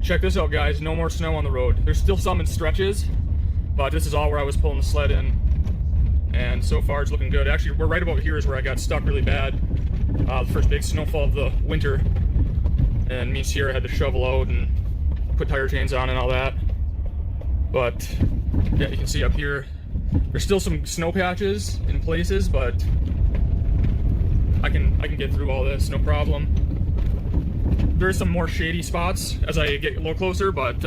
Check this out, guys. No more snow on the road. There's still some in stretches, but this is all where I was pulling the sled in. And so far it's looking good. Actually, we're right about here is where I got stuck really bad. The first big snowfall of the winter. And me and Sierra had to shovel out and put tire chains on and all that. But yeah, you can see up here, there's still some snow patches in places, but I can get through all this, no problem. There's some more shady spots as I get a little closer, but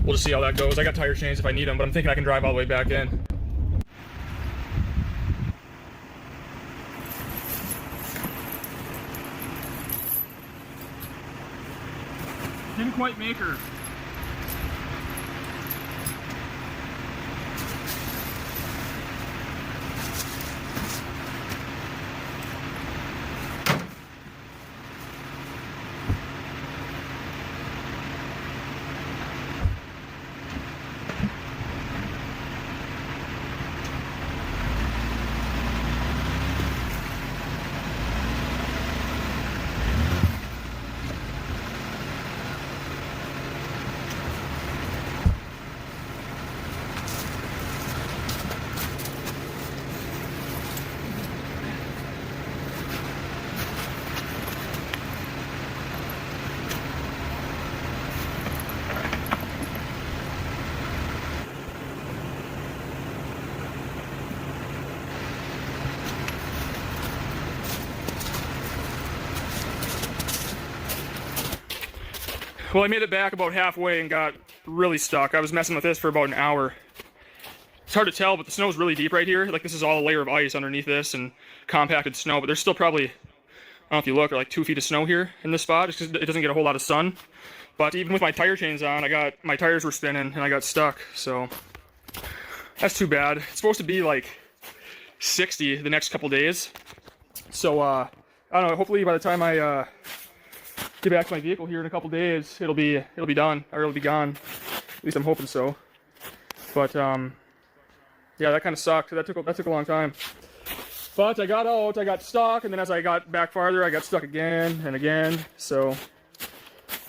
we'll just see how that goes. I got tire chains if I need them, but I'm thinking I can drive all the way back in. Didn't quite make her. Well, I made it back about halfway and got really stuck. I was messing with this for about an hour. It's hard to tell, but the snow's really deep right here. Like, this is all a layer of ice underneath this and compacted snow, but there's still probably, I don't know if you look, like 2 feet of snow here in this spot. It's just, it doesn't get a whole lot of sun. But even with my tire chains on, my tires were spinning and I got stuck, so that's too bad. It's supposed to be like 60 the next couple days. So, I don't know, hopefully by the time I get back to my vehicle here in a couple days, it'll be done, or it'll be gone. At least I'm hoping so. But yeah, that kind of sucked. That took a long time. But I got out, I got stuck, and then as I got back farther, I got stuck again and again. So,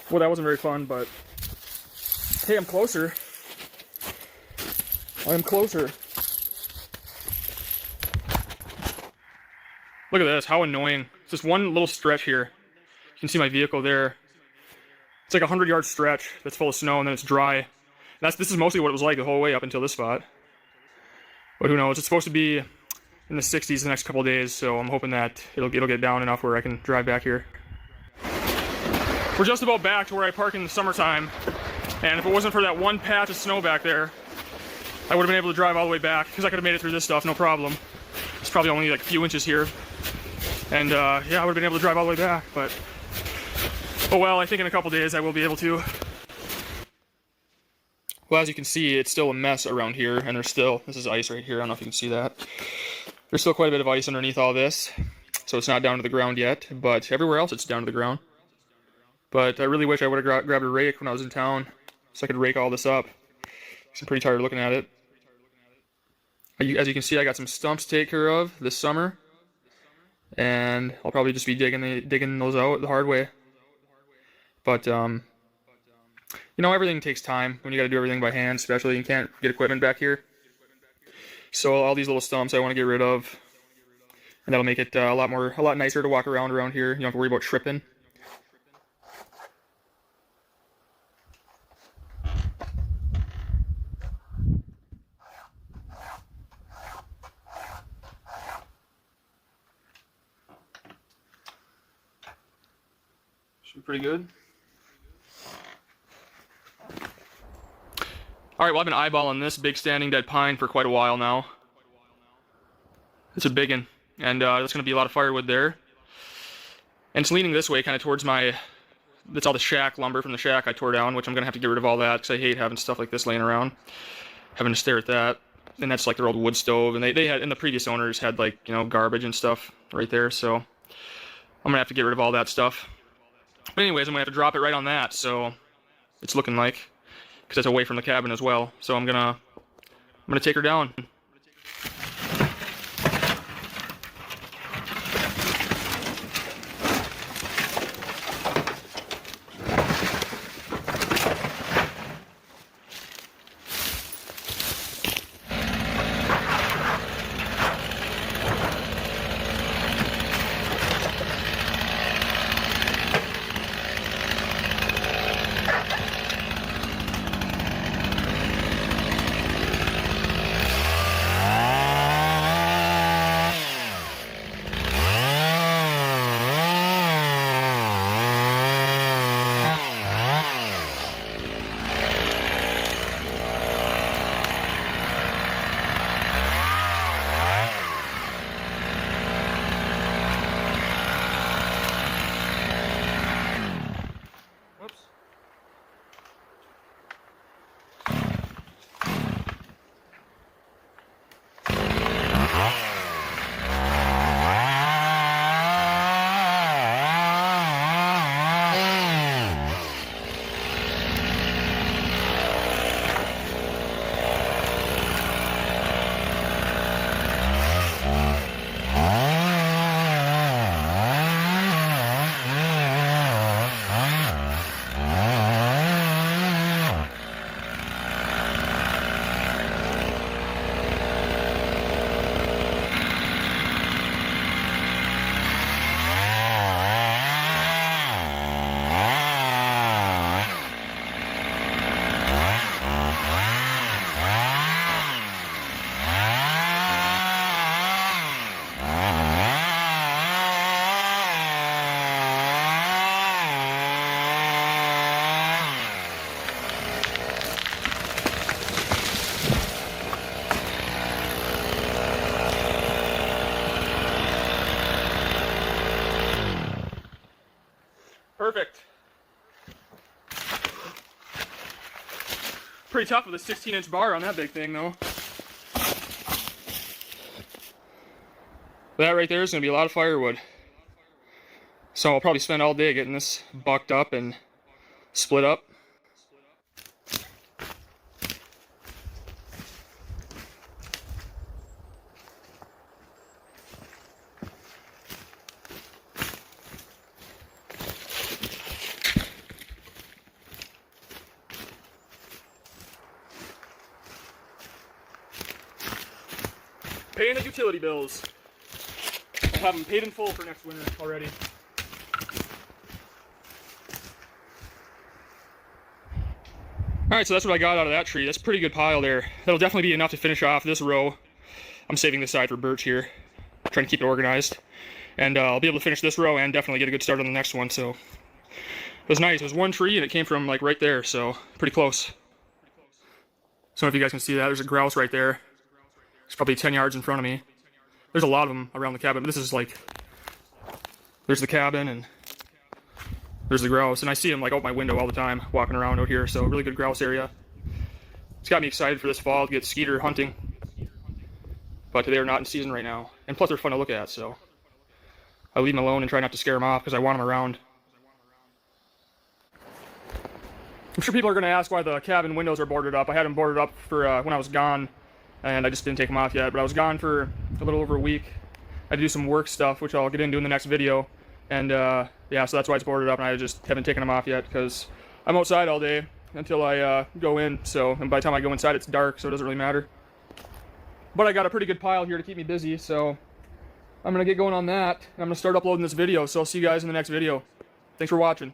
well, that wasn't very fun. But hey, I'm closer. I'm closer. Look at this. How annoying! It's just one little stretch here. You can see my vehicle there. It's like a 100-yard stretch that's full of snow and then it's dry. This is mostly what it was like the whole way up until this spot. But who knows? It's supposed to be in the 60s the next couple of days, so I'm hoping that it'll get down enough where I can drive back here. We're just about back to where I park in the summertime, and if it wasn't for that one patch of snow back there, I would have been able to drive all the way back, because I could have made it through this stuff, no problem. It's probably only like a few inches here. And yeah, I would have been able to drive all the way back, but oh well, I think in a couple days I will be able to. Well, as you can see, it's still a mess around here, and this is ice right here, I don't know if you can see that. There's still quite a bit of ice underneath all this, so it's not down to the ground yet, but everywhere else it's down to the ground. But I really wish I would have grabbed a rake when I was in town, so I could rake all this up. I'm pretty tired looking at it. As you can see, I got some stumps to take care of this summer, and I'll probably just be digging those out the hard way. But, you know, everything takes time when you got to do everything by hand, especially you can't get equipment back here. So all these little stumps I want to get rid of, and that'll make it a lot nicer to walk around here. You don't have to worry about tripping. Should be pretty good. Alright, well, I've been eyeballing this big standing dead pine for quite a while now. It's a big one, and there's going to be a lot of firewood there. And it's leaning this way, kind of towards that's all the shack lumber from the shack I tore down, which I'm going to have to get rid of all that, because I hate having stuff like this laying around. Having to stare at that. And that's like their old wood stove, and they had, and the previous owners had like, you know, garbage and stuff right there, so I'm going to have to get rid of all that stuff. But anyways, I'm going to have to drop it right on that, so it's looking like. Because it's away from the cabin as well, so I'm gonna take her down. Pretty tough with a 16-inch bar on that big thing, though. That right there is going to be a lot of firewood. So I'll probably spend all day getting this bucked up and split up. Paying the utility bills. I'll have them paid in full for next winter already. Alright, so that's what I got out of that tree. That's a pretty good pile there. That'll definitely be enough to finish off this row. I'm saving this side for birch here. Trying to keep it organized. And I'll be able to finish this row and definitely get a good start on the next one. So it was nice. It was one tree and it came from like right there, so pretty close. So if you guys can see that, there's a grouse right there. It's probably 10 yards in front of me. There's a lot of them around the cabin, but this is like, there's the cabin and there's the grouse, and I see them like out my window all the time, walking around out here, so really good grouse area. It's got me excited for this fall to get skeeter hunting, but they're not in season right now, and plus they're fun to look at, so I leave them alone and try not to scare them off because I want them around. I'm sure people are going to ask why the cabin windows are boarded up. I had them boarded up for when I was gone, and I just didn't take them off yet, but I was gone for a little over a week. I had to do some work stuff, which I'll get into in the next video, and yeah, so that's why it's boarded up, and I just haven't taken them off yet because I'm outside all day until I go in, so, and by the time I go inside it's dark, so it doesn't really matter. But I got a pretty good pile here to keep me busy, so I'm going to get going on that, and I'm going to start uploading this video, so I'll see you guys in the next video. Thanks for watching.